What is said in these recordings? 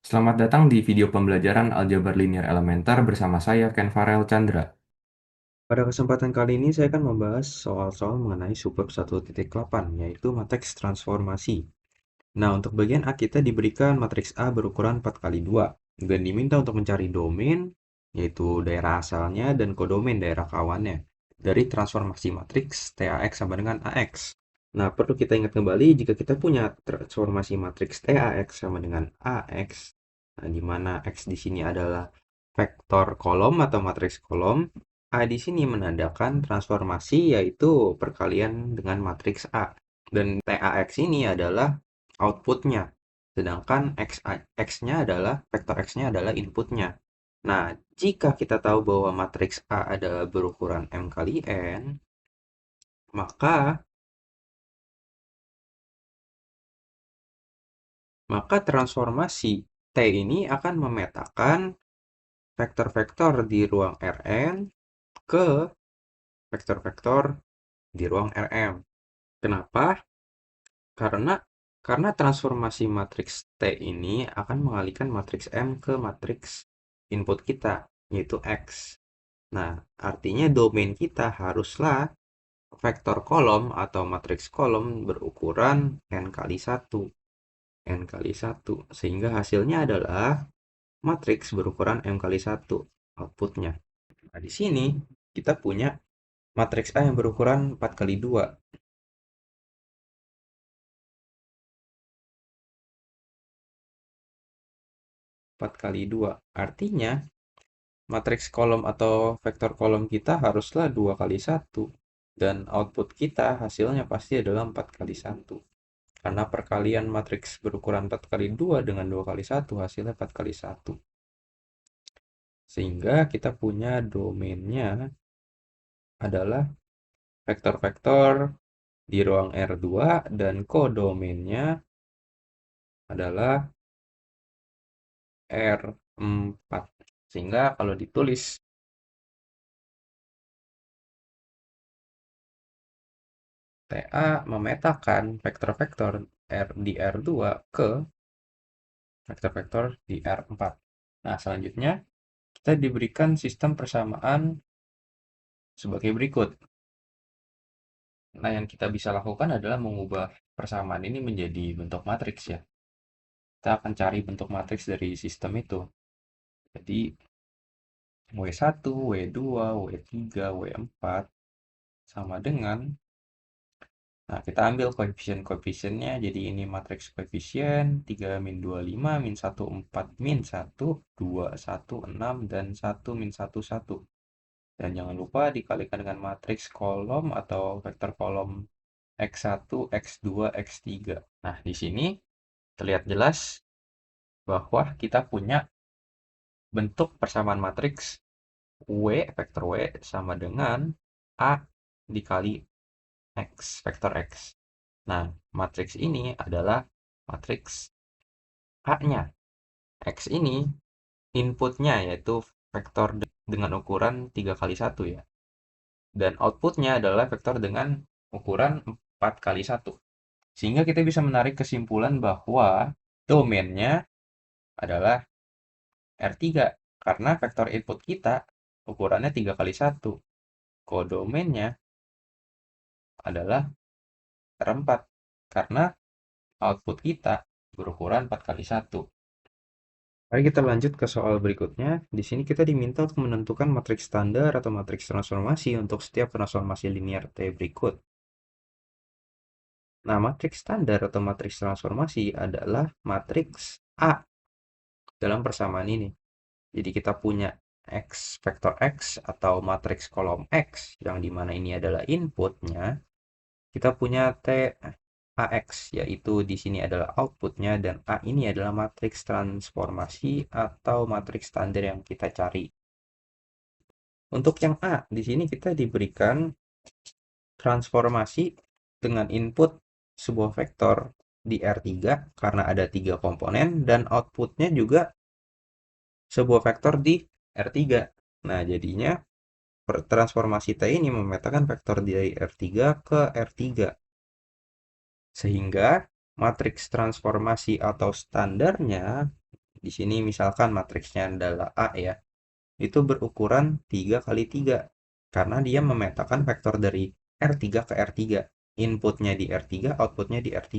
Selamat datang di video pembelajaran aljabar linear elementer bersama saya Ken Farel Chandra. Pada kesempatan kali ini saya akan membahas soal-soal mengenai subbab 1.8, yaitu matriks transformasi. Nah, untuk bagian A kita diberikan matriks A berukuran 4 kali 2 dan diminta untuk mencari domain, yaitu daerah asalnya dan kodomain daerah kawannya dari transformasi matriks TAX sama dengan AX. Nah, perlu kita ingat kembali jika kita punya transformasi matriks TAX sama dengan AX, nah, di mana X di sini adalah vektor kolom atau matriks kolom, A di sini menandakan transformasi yaitu perkalian dengan matriks A. Dan TAX ini adalah outputnya, sedangkan X-nya adalah, vektor X-nya adalah inputnya. Nah, jika kita tahu bahwa matriks A adalah berukuran M kali N, maka transformasi T ini akan memetakan vektor-vektor di ruang Rn ke vektor-vektor di ruang Rm. Kenapa? Karena transformasi matriks T ini akan mengalihkan matriks M ke matriks input kita, yaitu X. Nah, artinya domain kita haruslah vektor kolom atau matriks kolom berukuran n kali 1. N kali 1. Sehingga hasilnya adalah matriks berukuran M kali 1 outputnya. Nah, di sini kita punya matriks A yang berukuran 4 kali 2. 4 kali 2. Artinya, matriks kolom atau vektor kolom kita haruslah 2 kali 1. Dan output kita hasilnya pasti adalah 4 kali 1. Karena perkalian matriks berukuran 4 kali 2 dengan 2 kali 1 hasilnya 4 kali 1. Sehingga kita punya domainnya adalah vektor-vektor di ruang R2 dan kodomainnya adalah R4. Sehingga kalau ditulis TA memetakan vektor-vektor di R2 ke vektor-vektor di R4. Nah, selanjutnya kita diberikan sistem persamaan sebagai berikut. Nah, yang kita bisa lakukan adalah mengubah persamaan ini menjadi bentuk matriks ya. Kita akan cari bentuk matriks dari sistem itu. Jadi, W1, W2, W3, W4 sama dengan, nah kita ambil koefisien-koefisiennya, jadi ini matriks koefisien, 3 min 2, 5, min 1, 4, min 1, 2, 1, 6, dan 1, min 1, 1. Dan jangan lupa dikalikan dengan matriks kolom atau vektor kolom X1, X2, X3. Nah, di sini terlihat jelas bahwa kita punya bentuk persamaan matriks vektor W sama dengan A dikali X, vektor X. Nah, matriks ini adalah matriks A-nya. X ini inputnya yaitu vektor dengan ukuran 3 kali 1 ya. Dan outputnya adalah vektor dengan ukuran 4 kali 1. Sehingga kita bisa menarik kesimpulan bahwa domainnya adalah R3. Karena vektor input kita ukurannya 3 kali 1. Kodomainnya adalah R4. Karena output kita berukuran 4 kali 1. Mari kita lanjut ke soal berikutnya. Di sini kita diminta untuk menentukan matriks standar atau matriks transformasi untuk setiap transformasi linear T berikut. Nah, matriks standar atau matriks transformasi adalah matriks A dalam persamaan ini. Jadi kita punya X, vektor X atau matriks kolom X, yang dimana ini adalah inputnya. Kita punya T AX, yaitu di sini adalah outputnya, dan A ini adalah matriks transformasi atau matriks standar yang kita cari. Untuk yang A, di sini kita diberikan transformasi dengan input sebuah vektor di R3 karena ada 3 komponen, dan outputnya juga sebuah vektor di R3. Nah, jadinya transformasi T ini memetakan vektor dari R3 ke R3. Sehingga matriks transformasi atau standarnya Di sini misalkan matriksnya adalah A ya, itu berukuran 3 kali 3 karena dia memetakan vektor dari R3 ke R3. Inputnya di R3, outputnya di R3.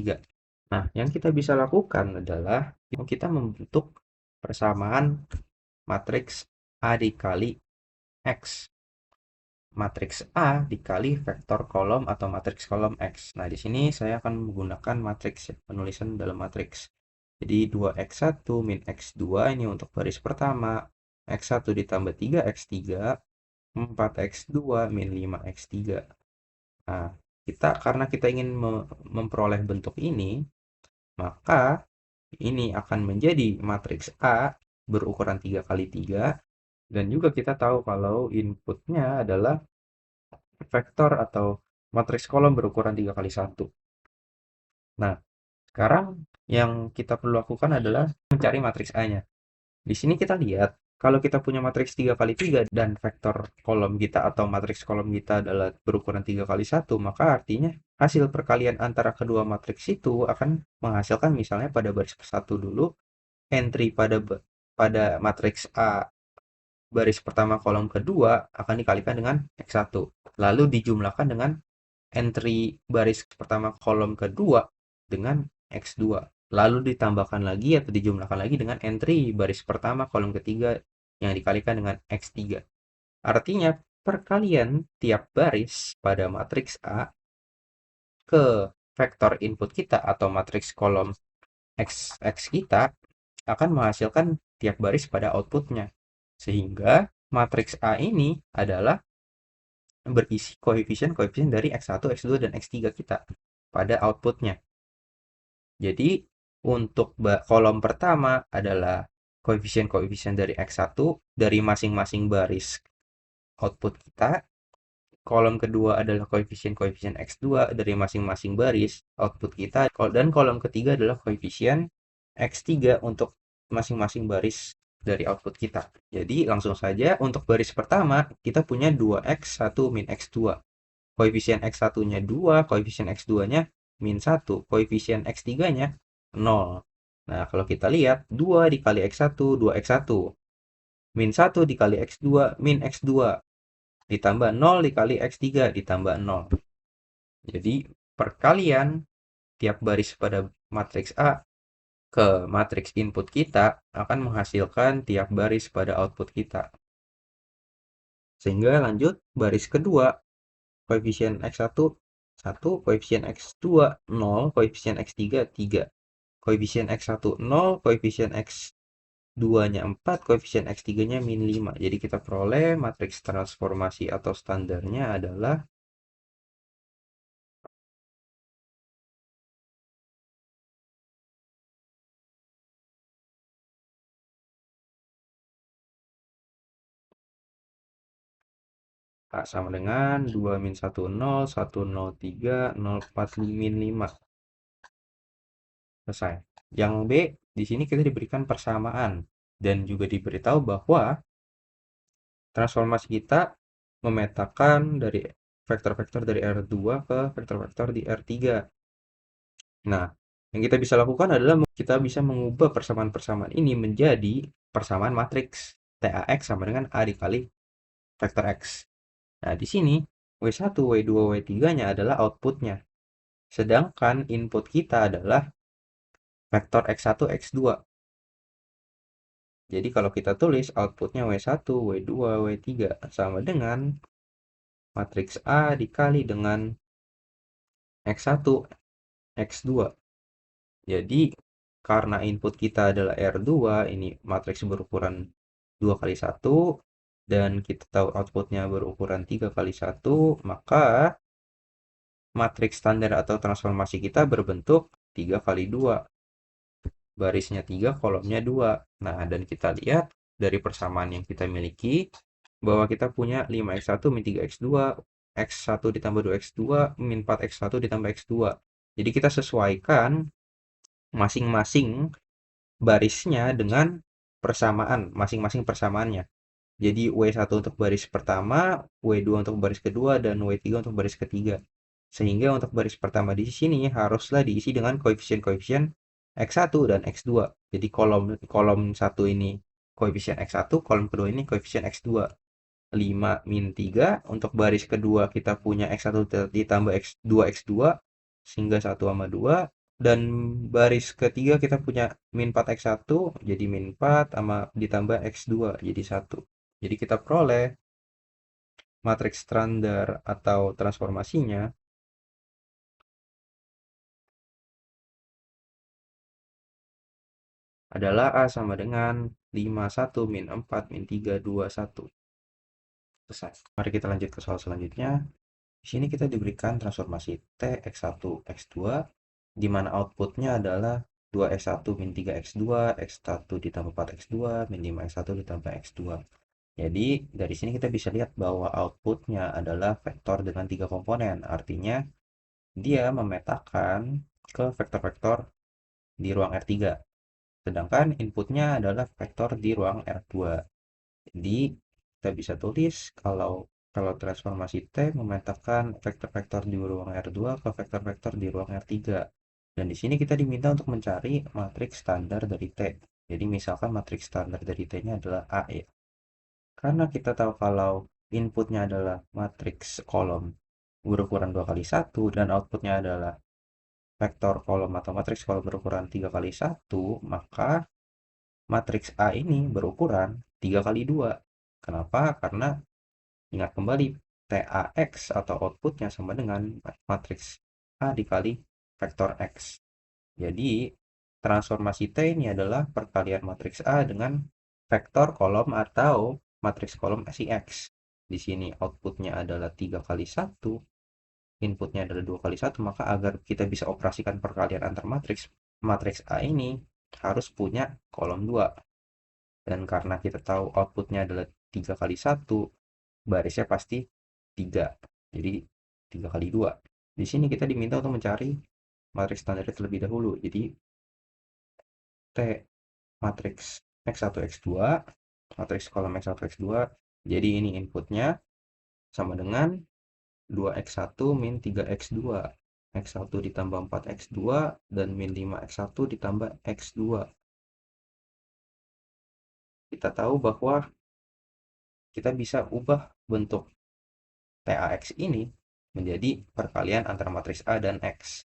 Nah, yang kita bisa lakukan adalah kita membentuk persamaan matriks A dikali X. Matriks A dikali vektor kolom atau matriks kolom X. Nah, di sini saya akan menggunakan matriks ya, penulisan dalam matriks. Jadi 2x1 min x2 ini untuk baris pertama, x1 ditambah 3x3, 4x2 min 5x3. Nah, karena kita ingin memperoleh bentuk ini, maka ini akan menjadi matriks A berukuran 3 kali 3, dan juga kita tahu kalau inputnya adalah vektor atau matriks kolom berukuran 3 kali 1. Nah, sekarang yang kita perlu lakukan adalah mencari matriks A-nya. Di sini kita lihat, kalau kita punya matriks 3 kali 3 dan vektor kolom kita atau matriks kolom kita adalah berukuran 3 kali 1, maka artinya hasil perkalian antara kedua matriks itu akan menghasilkan misalnya pada baris satu dulu, entry pada matriks A baris pertama kolom kedua akan dikalikan dengan X1. Lalu dijumlahkan dengan entry baris pertama kolom kedua dengan X2. Lalu ditambahkan lagi atau dijumlahkan lagi dengan entry baris pertama kolom ketiga yang dikalikan dengan X3. Artinya perkalian tiap baris pada matriks A ke vektor input kita atau matriks kolom X kita akan menghasilkan tiap baris pada outputnya. Sehingga matriks A ini adalah berisi koefisien-koefisien dari X1, X2, dan X3 kita pada outputnya. Jadi, untuk kolom pertama adalah koefisien-koefisien dari X1 dari masing-masing baris output kita. Kolom kedua adalah koefisien-koefisien X2 dari masing-masing baris output kita. Dan kolom ketiga adalah koefisien X3 untuk masing-masing baris dari output kita. Jadi langsung saja untuk baris pertama kita punya 2x1 min x2. Koefisien x1-nya 2, koefisien x2-nya min 1, koefisien x3-nya 0. Nah, kalau kita lihat 2 dikali x1, 2x1. Min 1 dikali x2, min x2. Ditambah 0 dikali x3, ditambah 0. Jadi perkalian tiap baris pada matriks A ke matriks input kita akan menghasilkan tiap baris pada output kita. Sehingga lanjut baris kedua, koefisien X1 1, koefisien X2 0, koefisien X3 3. Koefisien X1 0, koefisien X2-nya 4, koefisien X3-nya min 5. Jadi kita peroleh matriks transformasi atau standarnya adalah A sama dengan 2 min 1 0, 1 0 3, 0 4 min 5. Selesai. Yang B, di sini kita diberikan persamaan dan juga diberitahu bahwa transformasi kita memetakan dari vektor-vektor dari R2 ke vektor-vektor di R3. Nah, yang kita bisa lakukan adalah kita bisa mengubah persamaan-persamaan ini menjadi persamaan matriks TAX sama dengan A dikali vektor X. Nah, di sini W1, W2, W3-nya adalah outputnya. Sedangkan input kita adalah vektor X1, X2. Jadi kalau kita tulis outputnya W1, W2, W3 sama dengan matriks A dikali dengan X1, X2. Jadi karena input kita adalah R2, ini matriks berukuran 2 kali 1, dan kita tahu outputnya berukuran 3 kali 1, maka matriks standar atau transformasi kita berbentuk 3 kali 2. Barisnya 3, kolomnya 2. Nah, dan kita lihat dari persamaan yang kita miliki, bahwa kita punya 5x1 min 3x2, x1 ditambah 2x2, min 4x1 ditambah x2. Jadi kita sesuaikan masing-masing barisnya dengan persamaan, masing-masing persamaannya. Jadi W1 untuk baris pertama, W2 untuk baris kedua, dan W3 untuk baris ketiga. Sehingga untuk baris pertama di sini haruslah diisi dengan koefisien-koefisien X1 dan X2. Jadi kolom kolom satu ini koefisien X1, kolom kedua ini koefisien X2. 5 min 3, untuk baris kedua kita punya X1 ditambah X2 X2 sehingga 1 sama 2, dan baris ketiga kita punya min 4 X1 jadi min 4 sama ditambah X2 jadi 1. Jadi kita peroleh matriks standar atau transformasinya adalah A sama dengan 5, 1, min 4, min 3, 2, 1. Selesai. Mari kita lanjut ke soal selanjutnya. Di sini kita diberikan transformasi T X1 X2, di mana outputnya adalah 2X1 min 3X2, X1 ditambah 4X2, min 5X1 ditambah X2. Jadi, dari sini kita bisa lihat bahwa outputnya adalah vektor dengan 3 komponen. Artinya, dia memetakan ke vektor-vektor di ruang R3. Sedangkan inputnya adalah vektor di ruang R2. Jadi, kita bisa tulis kalau transformasi T memetakan vektor-vektor di ruang R2 ke vektor-vektor di ruang R3. Dan di sini kita diminta untuk mencari matriks standar dari T. Jadi misalkan matriks standar dari T-nya adalah A ya. Karena kita tahu kalau inputnya adalah matriks kolom berukuran 2 kali 1 dan outputnya adalah vektor kolom atau matriks kolom berukuran 3 kali 1, maka matriks A ini berukuran 3 kali 2. Kenapa? Karena ingat kembali, TAX atau outputnya sama dengan matriks A dikali vektor X. Jadi, transformasi T ini adalah perkalian matriks A dengan vektor kolom atau matriks kolom si X. Di sini outputnya adalah 3 kali 1, inputnya adalah 2 kali 1, maka agar kita bisa operasikan perkalian antar matriks, matriks A ini harus punya kolom 2. Dan karena kita tahu outputnya adalah 3 kali 1, barisnya pasti 3. Jadi 3 kali 2. Di sini kita diminta untuk mencari matriks standarnya terlebih dahulu. Jadi T matriks X1 X2, matriks kolom X1 X2. Jadi ini inputnya sama dengan 2X1 min 3X2. X1 ditambah 4X2 dan min 5X1 ditambah X2. Kita tahu bahwa kita bisa ubah bentuk TAX ini menjadi perkalian antara matriks A dan X,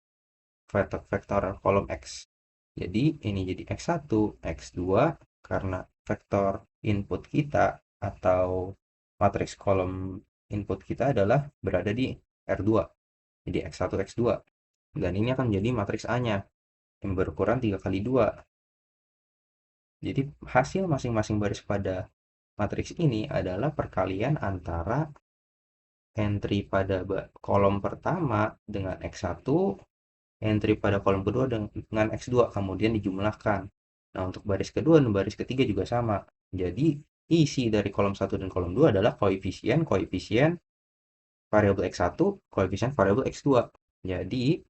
vektor kolom X. Jadi ini jadi X1, X2, karena vektor input kita atau matriks kolom input kita adalah berada di R2. Jadi X1, X2. Dan ini akan menjadi matriks A-nya yang berukuran 3 kali 2. Jadi hasil masing-masing baris pada matriks ini adalah perkalian antara entry pada kolom pertama dengan X1, entry pada kolom kedua dengan X2, kemudian dijumlahkan. Nah, untuk baris kedua dan baris ketiga juga sama. Jadi, isi dari kolom 1 dan kolom 2 adalah koefisien variabel X1, koefisien variabel X2. Jadi,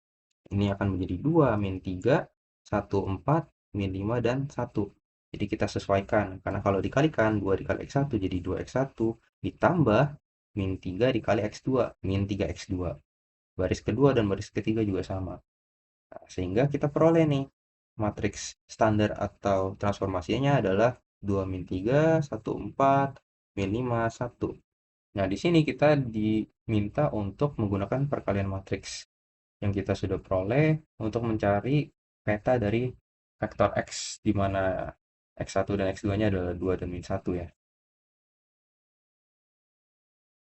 ini akan menjadi 2, min 3, 1, 4, min 5, dan 1. Jadi kita sesuaikan, karena kalau dikalikan 2 dikali X1 jadi 2X1 ditambah min 3 dikali X2, min 3X2. Baris kedua dan baris ketiga juga sama. Nah, sehingga kita peroleh nih, matriks standar atau transformasinya adalah 2 min 3, 1, 4, min 5, 1. Nah, di sini kita diminta untuk menggunakan perkalian matriks yang kita sudah peroleh untuk mencari peta dari vektor X, di mana X1 dan X2-nya adalah 2 dan min 1 ya.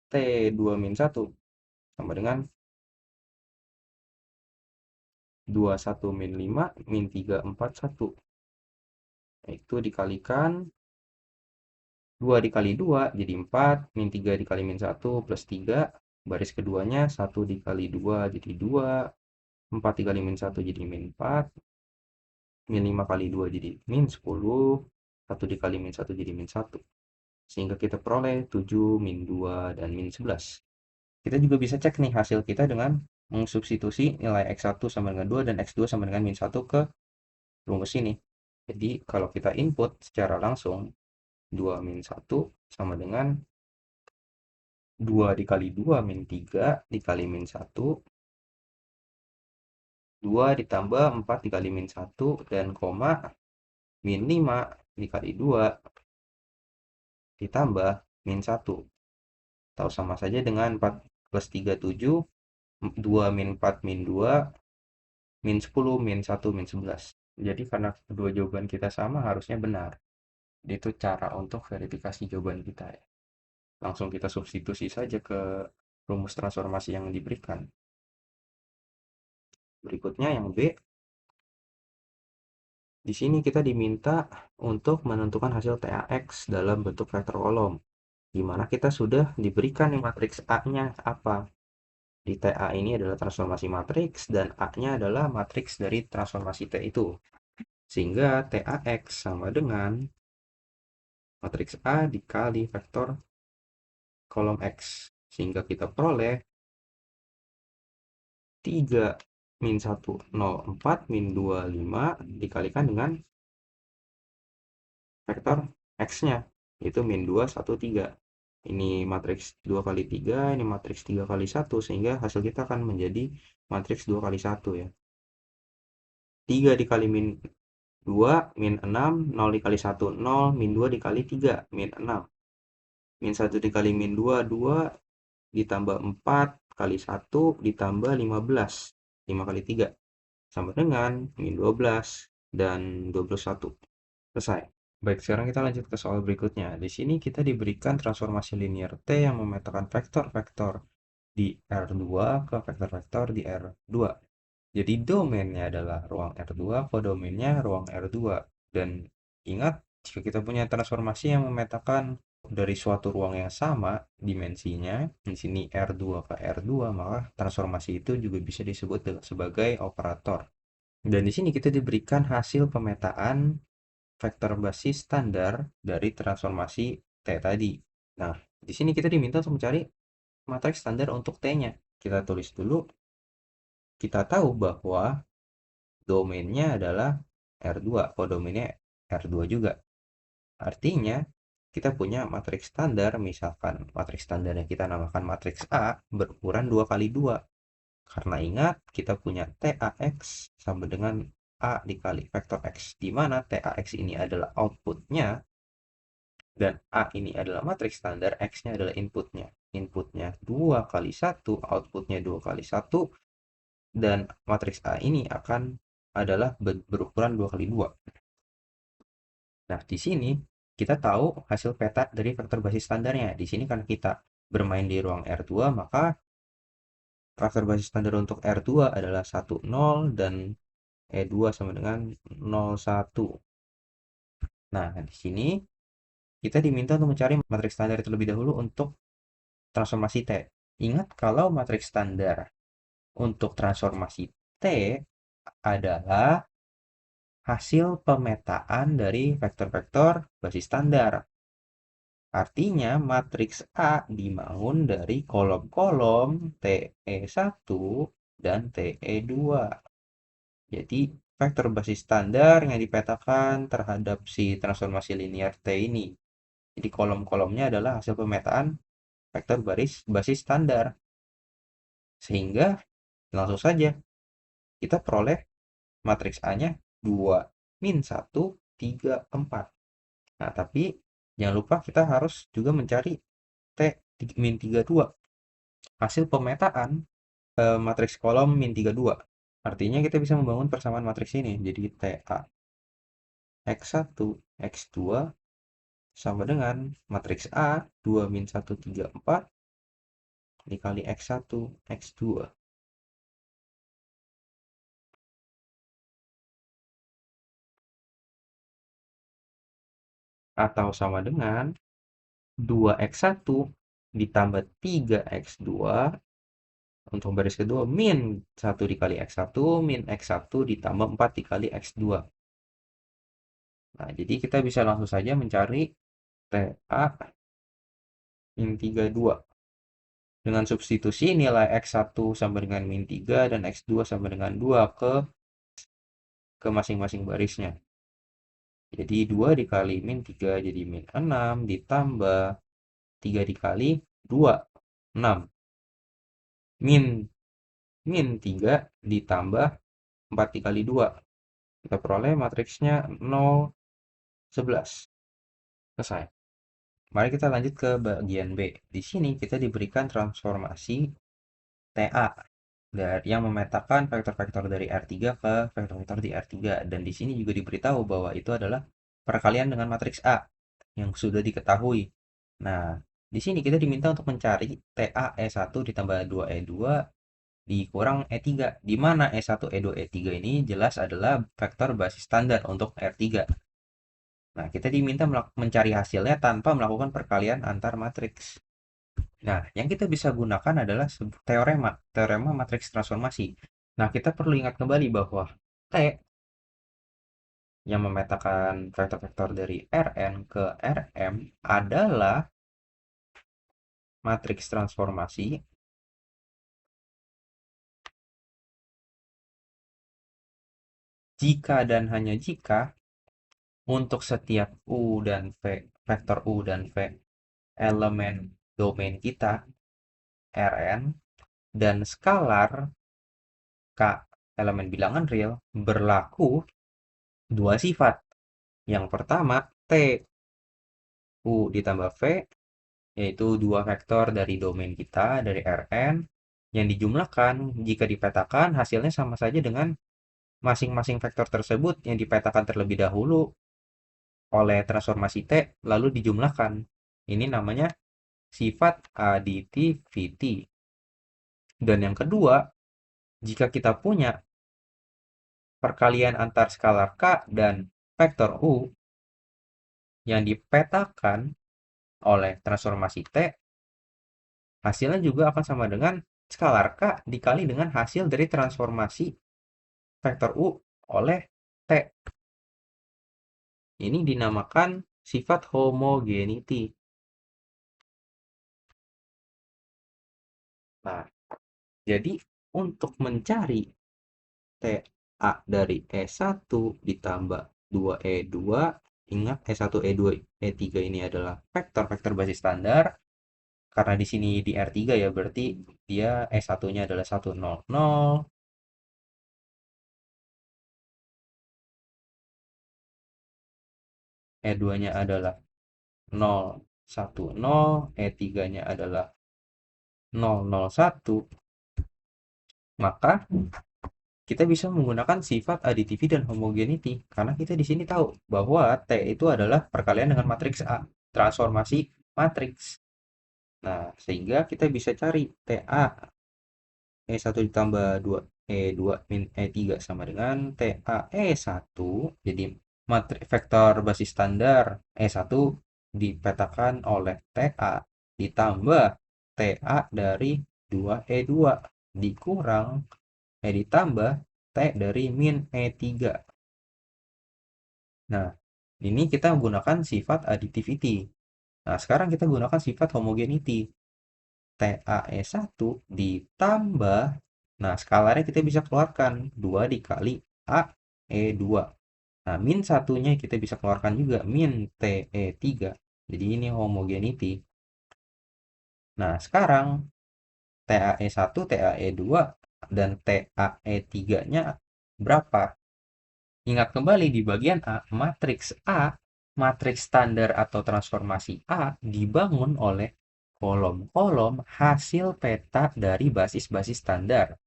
T2 min 1 sama dengan 21 min 5 min 3, 4, 1. Itu dikalikan 2 dikali 2 jadi 4, min 3 dikali min 1 plus 3, baris keduanya 1 dikali 2 jadi 2, 4 dikali min 1 jadi min 4, min 5 kali 2 jadi min 10, 1 dikali min 1 jadi min 1. Sehingga kita peroleh 7, min 2, dan min 11. Kita juga bisa cek nih hasil kita dengan mensubstitusi nilai X1 sama dengan 2 dan X2 sama dengan min 1 ke rumus ini. Jadi kalau kita input secara langsung 2 min 1 sama dengan 2 dikali 2 min 3 dikali min 1 2 ditambah 4 dikali min 1 dan koma min 5 dikali 2 ditambah min 1. Tahu sama saja dengan 4 plus 3, 7, 2 min 4 min 2, min 10, min 1, min 11. Jadi karena kedua jawaban kita sama harusnya benar. Itu cara untuk verifikasi jawaban kita ya. Langsung kita substitusi saja ke rumus transformasi yang diberikan. Berikutnya yang B. Di sini kita diminta untuk menentukan hasil TAX dalam bentuk vektor kolom, di mana kita sudah diberikan nih matriks A-nya apa. Di TA ini adalah transformasi matriks dan A-nya adalah matriks dari transformasi T itu. Sehingga TAX sama dengan matriks A dikali vektor kolom X. Sehingga kita peroleh 3 min 1, 0, 4, min 2, 5 dikalikan dengan vektor X-nya, yaitu min 2, 1, 3. Ini matriks 2 kali 3, ini matriks 3 kali 1, sehingga hasil kita akan menjadi matriks 2 kali 1 ya. 3 dikali min 2, min 6, 0 dikali 1, 0, min 2 dikali 3, min 6. Min 1 dikali min 2, 2, ditambah 4 kali 1, ditambah 15. 5 kali 3, sama dengan min 12 dan 21. Selesai. Baik, sekarang kita lanjut ke soal berikutnya. Di sini kita diberikan transformasi linear T yang memetakan vektor-vektor di R2 ke vektor-vektor di R2. Jadi domainnya adalah ruang R2, kodomainnya ruang R2. Dan ingat, jika kita punya transformasi yang memetakan dari suatu ruang yang sama dimensinya, di sini R2 ke R2, maka transformasi itu juga bisa disebut sebagai operator. Dan di sini kita diberikan hasil pemetaan vektor basis standar dari transformasi T tadi. Nah, di sini kita diminta untuk mencari matriks standar untuk T-nya. Kita tulis dulu. Kita tahu bahwa domainnya adalah R2, kodomainnya R2 juga. Artinya, kita punya matriks standar, misalkan matriks standar yang kita namakan matriks A berukuran 2 kali 2. Karena ingat, kita punya TAX sama dengan A dikali vektor X, di mana TAX ini adalah outputnya, dan A ini adalah matriks standar, X-nya adalah inputnya. Inputnya 2 kali 1, outputnya 2 kali 1, dan matriks A ini akan adalah berukuran 2 kali 2. Nah, di sini kita tahu hasil peta dari vektor basis standarnya. Di sini kan kita bermain di ruang R2, maka vektor basis standar untuk R2 adalah 1, 0, dan E2 sama dengan 0, 1. Nah, di sini kita diminta untuk mencari matriks standar terlebih dahulu untuk transformasi T. Ingat kalau matriks standar untuk transformasi T adalah hasil pemetaan dari vektor-vektor basis standar. Artinya matriks A dibangun dari kolom-kolom TE1 dan TE2. Jadi vektor basis standar yang dipetakan terhadap si transformasi linear T ini. Jadi kolom-kolomnya adalah hasil pemetaan vektor basis standar. Sehingga langsung saja kita peroleh matriks A-nya 2, min 1, 3, 4. Nah, tapi jangan lupa kita harus juga mencari T min 32. Hasil pemetaan matriks kolom min 32. Artinya kita bisa membangun persamaan matriks ini. Jadi TA X1, X2 sama dengan matriks A 2 min 1, 3, 4 dikali X1, X2. Atau sama dengan 2X1 ditambah 3X2 untuk baris kedua min 1 dikali X1 min X1 ditambah 4 dikali X2. Nah, jadi kita bisa langsung saja mencari TA min 32. Dengan substitusi nilai X1 sama dengan min 3 dan X2 sama dengan 2 ke masing-masing barisnya. Jadi 2 dikali min 3 jadi min 6 ditambah 3 dikali 2, 6. Min 3 ditambah 4 dikali 2. Kita peroleh matriksnya 0, 11. Selesai. Mari kita lanjut ke bagian B. Di sini kita diberikan transformasi TA yang memetakan vektor-vektor dari R3 ke vektor-vektor di R3. Dan di sini juga diberitahu bahwa itu adalah perkalian dengan matriks A yang sudah diketahui. Nah, di sini kita diminta untuk mencari TA E1 ditambah 2E2 dikurang E3, di mana E1, E2, E3 ini jelas adalah vektor basis standar untuk R3. Nah, kita diminta mencari hasilnya tanpa melakukan perkalian antar matriks. Nah, yang kita bisa gunakan adalah teorema matriks transformasi. Nah, kita perlu ingat kembali bahwa T yang memetakan vektor-vektor dari Rn ke Rm adalah matriks transformasi jika dan hanya jika untuk setiap U dan V, vektor U dan V elemen domain kita Rn dan skalar K elemen bilangan real berlaku dua sifat. Yang pertama T U ditambah V yaitu dua vektor dari domain kita dari Rn yang dijumlahkan jika dipetakan hasilnya sama saja dengan masing-masing vektor tersebut yang dipetakan terlebih dahulu oleh transformasi T lalu dijumlahkan. Ini namanya sifat additivity. Dan yang kedua, jika kita punya perkalian antar skalar K dan vektor U yang dipetakan oleh transformasi T, hasilnya juga akan sama dengan skalar K dikali dengan hasil dari transformasi vektor U oleh T. Ini dinamakan sifat homogeneity. Nah, jadi untuk mencari TA dari E1 ditambah 2E2, ingat E1, E2, E3 ini adalah vektor-vektor basis standar. Karena di sini di R3 ya, berarti dia E1-nya adalah 1, 0, 0. E2-nya adalah 0, 1, 0. E3-nya adalah 0, 0, 1. Maka kita bisa menggunakan sifat additivity dan homogeneity karena kita di sini tahu bahwa T itu adalah perkalian dengan matriks A, transformasi matriks. Nah, sehingga kita bisa cari TA E1 ditambah 2 E2 min E3 sama dengan TA E1. Jadi vektor basis standar E1 dipetakan oleh TA ditambah TA dari 2E2 dikurang ditambah T dari min E3. Nah, ini kita menggunakan sifat additivity. Nah, sekarang kita gunakan sifat homogeneity. TAE1 ditambah, nah skalarnya kita bisa keluarkan 2 dikali AE2. Nah, min satunya kita bisa keluarkan juga min TE3. Jadi ini homogeneity. Nah, sekarang TAE1, TAE2, dan TAE3-nya berapa? Ingat kembali di bagian A, matriks standar atau transformasi A dibangun oleh kolom-kolom hasil peta dari basis-basis standar.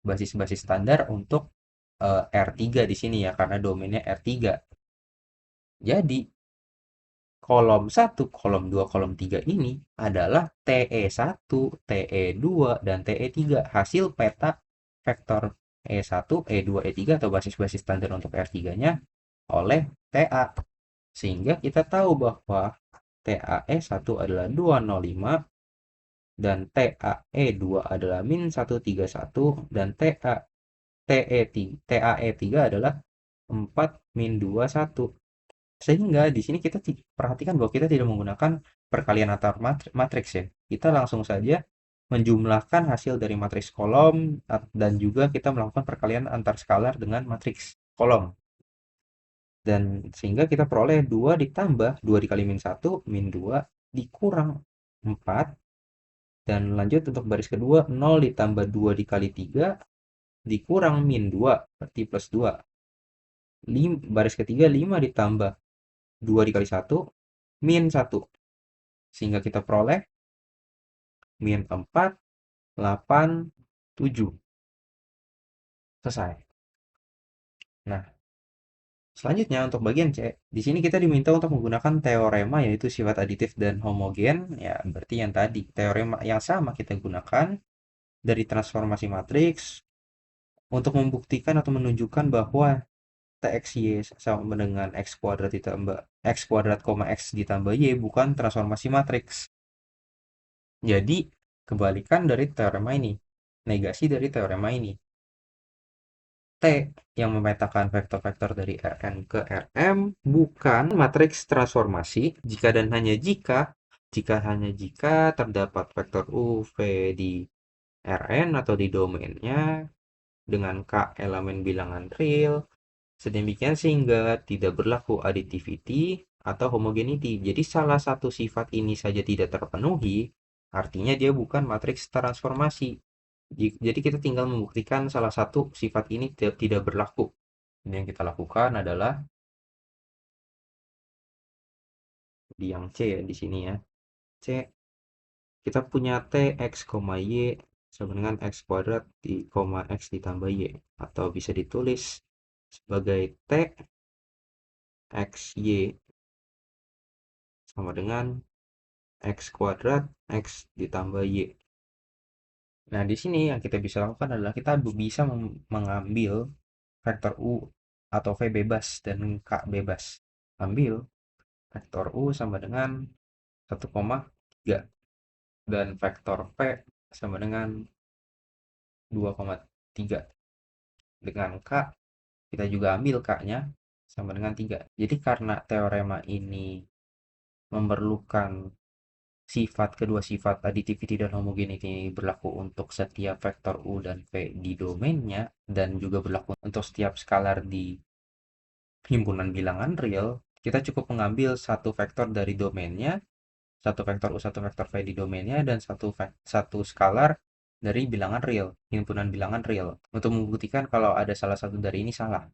Basis-basis standar untuk R3 di sini ya, karena domainnya R3. Jadi, kolom 1, kolom 2, kolom 3 ini adalah TE1, TE2, dan TE3. Hasil peta vektor E1, E2, E3 atau basis-basis standar untuk R3-nya oleh TA. Sehingga kita tahu bahwa TAE1 adalah 205 dan TAE2 adalah min 131 dan TAE3 adalah 4 min 21. Sehingga di sini kita perhatikan bahwa kita tidak menggunakan perkalian antar matriks ya. Kita langsung saja menjumlahkan hasil dari matriks kolom dan juga kita melakukan perkalian antar skalar dengan matriks kolom. Dan sehingga kita peroleh 2 ditambah 2 dikali min 1 min 2 dikurang 4. Dan lanjut untuk baris kedua 0 ditambah 2 dikali 3 dikurang min 2 berarti plus 2. Baris ketiga 5 ditambah 2 dikali 1 min 1. Sehingga kita peroleh min 4, 8, 7. Selesai. Nah, selanjutnya untuk bagian C, di sini kita diminta untuk menggunakan teorema yaitu sifat aditif dan homogen. Ya, berarti yang tadi, teorema yang sama kita gunakan dari transformasi matriks untuk membuktikan atau menunjukkan bahwa TXY sama dengan X kuadrat ditambah X kuadrat, X ditambah Y bukan transformasi matriks. Jadi, kebalikan dari teorema ini, negasi dari teorema ini. T yang memetakan vektor-vektor dari Rn ke Rm bukan matriks transformasi jika dan hanya jika terdapat vektor U, V di Rn atau di domainnya dengan K elemen bilangan real, sedemikian sehingga tidak berlaku additivity atau homogeneity. Jadi salah satu sifat ini saja tidak terpenuhi, artinya dia bukan matriks transformasi. Jadi kita tinggal membuktikan salah satu sifat ini tidak berlaku. Ini yang kita lakukan adalah di yang C ya, di sini ya. C, kita punya T X, Y sama dengan X kuadrat di X ditambah Y. Atau bisa ditulis sebagai T X Y sama dengan X kuadrat X ditambah Y. Nah, di sini yang kita bisa lakukan adalah kita bisa mengambil vektor U atau V bebas dan K bebas. Ambil vektor U sama dengan 1,3 dan vektor V sama dengan 2,3. Dengan K, kita juga ambil K-nya sama dengan 3. Jadi karena teorema ini memerlukan kedua sifat additivity dan homogeneity berlaku untuk setiap vektor U dan V di domainnya dan juga berlaku untuk setiap skalar di himpunan bilangan real, kita cukup mengambil satu vektor dari domainnya, satu vektor U, satu vektor V di domainnya, dan satu skalar dari bilangan real, himpunan bilangan real. Untuk membuktikan kalau ada salah satu dari ini salah.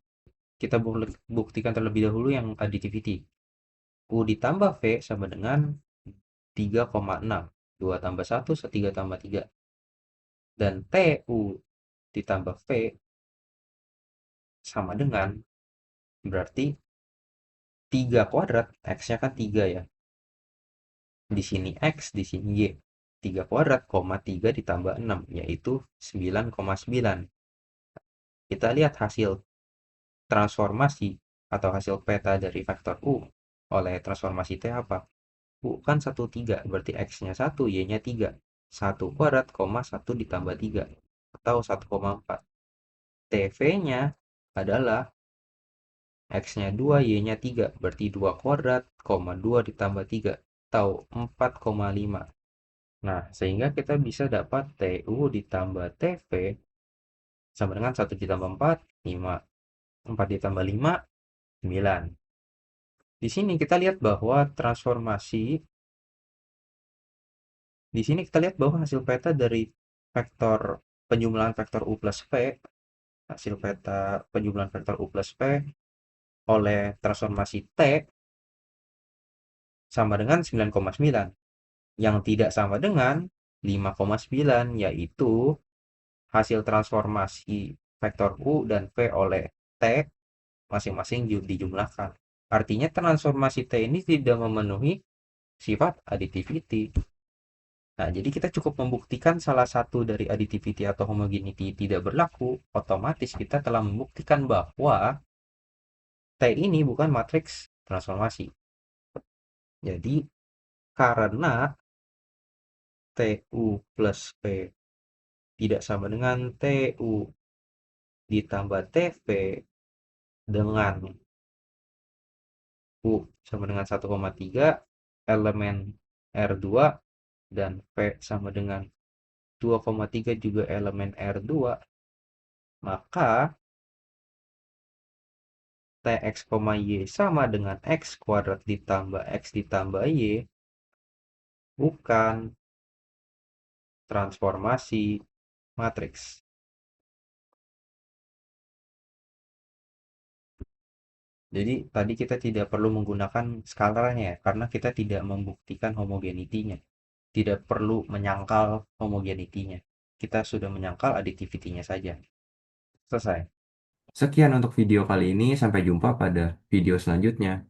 Kita buktikan terlebih dahulu yang additivity. U ditambah V sama dengan 3,6. 2 tambah 1, 3 tambah 3. Dan TU ditambah V sama dengan, berarti 3 kuadrat, X-nya kan 3 ya. Di sini X, di sini Y. 3 kuadrat, 3 ditambah 6, yaitu 9,9. Kita lihat hasil transformasi atau hasil peta dari vektor U oleh transformasi T apa? U kan 1,3, berarti X-nya 1, Y-nya 3. 1 kuadrat, 1 ditambah 3, atau 1,4. TV-nya adalah X-nya 2, Y-nya 3, berarti 2 kuadrat, 2 ditambah 3, atau 4,5. Nah, sehingga kita bisa dapat TU ditambah TV sama dengan 1 ditambah 4, 5. 4 ditambah 5, 9. Di sini kita lihat bahwa di sini kita lihat bahwa hasil peta dari vektor penjumlahan vektor U plus V, hasil peta penjumlahan vektor U plus V oleh transformasi T sama dengan 9,9. Yang tidak sama dengan 5,9, yaitu hasil transformasi vektor U dan V oleh T masing-masing dijumlahkan. Artinya transformasi T ini tidak memenuhi sifat additivity. Nah, jadi kita cukup membuktikan salah satu dari additivity atau homogeneity tidak berlaku, otomatis kita telah membuktikan bahwa T ini bukan matriks transformasi. Jadi, karena TU plus P tidak sama dengan TU ditambah TV dengan U sama dengan 1,3, elemen R2 dan V sama dengan 2,3 juga elemen R2, maka Tx, Y sama dengan X kuadrat ditambah X ditambah Y bukan transformasi matriks. Jadi tadi kita tidak perlu menggunakan skalarnya ya, karena kita tidak membuktikan homogenitinya. Tidak perlu menyangkal homogenitinya. Kita sudah menyangkal aditivitinya saja. Selesai. Sekian untuk video kali ini, sampai jumpa pada video selanjutnya.